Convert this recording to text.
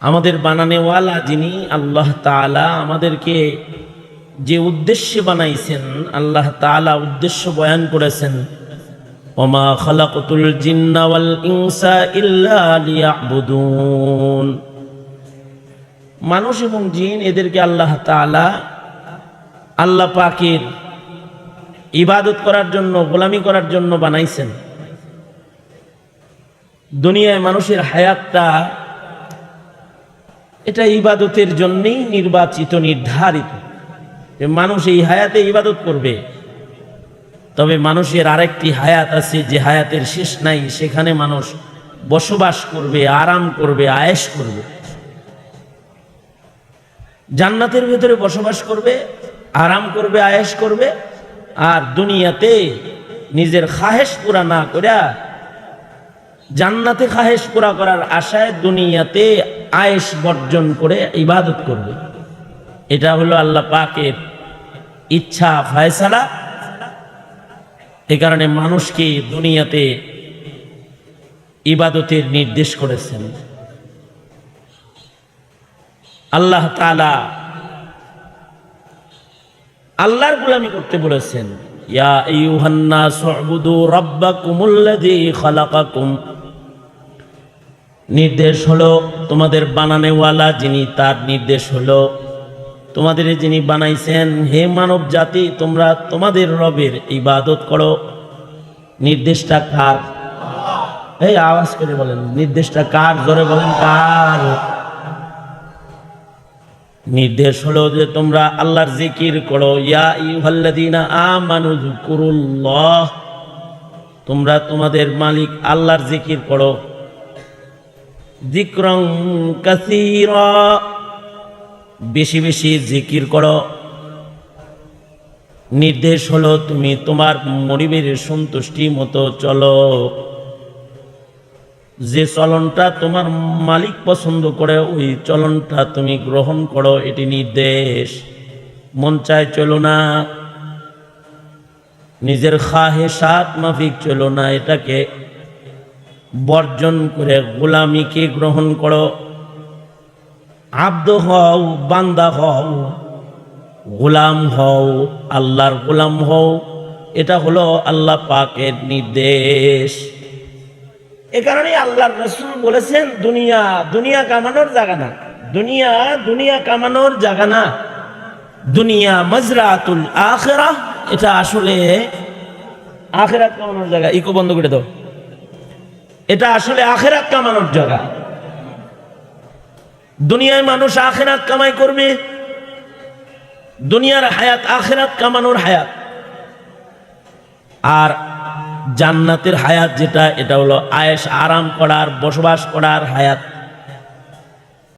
আমাদের বানানেওয়ালা যিনি আল্লাহ তাআলা আমাদেরকে যে উদ্দেশ্যে বানাইছেন, আল্লাহ তাআলা উদ্দেশ্য বয়ান করেছেন, ওমা খালাকতুল জিন্না ওয়াল ইনসা ইল্লা লিয়াবুদুন। মানুষ এবং জিন এদেরকে আল্লাহ তাআলা আল্লাহ পাকের ইবাদত করার জন্য, গোলামি করার জন্য বানাইছেন। দুনিয়ায় মানুষের হায়াতটা এটা ইবাদতের জন্যই নির্বাচিত, নির্ধারিত যে মানুষ এই হায়াতে ইবাদত করবে। তবে মানুষের আরেকটি হায়াত আছে যে হায়াতের শেষ নাই, সেখানে মানুষ বসবাস করবে, আরাম করবে, আয়েশ করবে, জান্নাতের ভেতরে বসবাস করবে, আরাম করবে, আয়েশ করবে। আর দুনিয়াতে নিজের খাহেশ পুরা না করে জান্নাতে খাহেশ পুরা করার আশায় দুনিয়াতে আয়েশ বর্জন করে ইবাদত করবে। এটা হলো আল্লাহ পাকের ইচ্ছা, ফয়সালা। এই কারণে মানুষকে দুনিয়াতে ইবাদতের নির্দেশ করেছেন। আল্লাহ তাআলা আল্লাহর গোলামি করতে বলেছেন, ইয়া আইয়ুহান নাস উবুদু রাব্বাকুমুল্লাযী খালাকাকুম। নির্দেশ হলো তোমাদের বানানেওয়ালা যিনি, তার নির্দেশ হলো তোমাদের যিনি বানাইছেন, হে মানব জাতি, তোমরা তোমাদের রবের ইবাদত করো। নির্দেশটা কার? এই আওয়াজ করে বলেন, নির্দেশটা কার? জোরে বলেন, কার? নির্দেশ হলো যে তোমরা আল্লাহর জিকির করো। ইয়া আইয়ুহাল্লাযীনা আমানু যকুরুল্লাহ, তোমরা তোমাদের মালিক আল্লাহর জিকির করো। যিকরান কাসীরা, বেশি বেশি জিকির করো। নির্দেশ হলো তুমি তোমার মনিবের সন্তুষ্টি মতো চলো, যে চলনটা তোমার মালিক পছন্দ করে ওই চলনটা তুমি গ্রহণ করো, এটি নির্দেশ। মন চায় চলো না, নিজের খাহেশাত মাফিক চলো না, এটাকে বর্জন করে গোলামিকে গ্রহণ করো। আব্দ হও, বান্দা হও, গোলাম হও, আল্লাহর গোলাম হও। এটা হলো আল্লাহ পাকের নির্দেশ। এ কারণে আল্লাহর রাসূল বলেছেন, দুনিয়া দুনিয়া কামানোর জায়গা না, দুনিয়া দুনিয়া কামানোর জায়গা না, দুনিয়া মাজরাতুল আখিরাহ। এটা আসলে আখিরাত কামানোর জায়গা। ইকো বন্ধ করে দাও। এটা আসলে আখিরাত কামানোর জায়গা। দুনিয়ায় মানুষ আখিরাত কামাই করবে, দুনিয়ার হায়াত আখিরাত কামানোর হায়াত। আর জান্নাতের হায়াত যেটা, এটা হলো আয়েশ, আরাম করার, বসবাস করার হায়াত।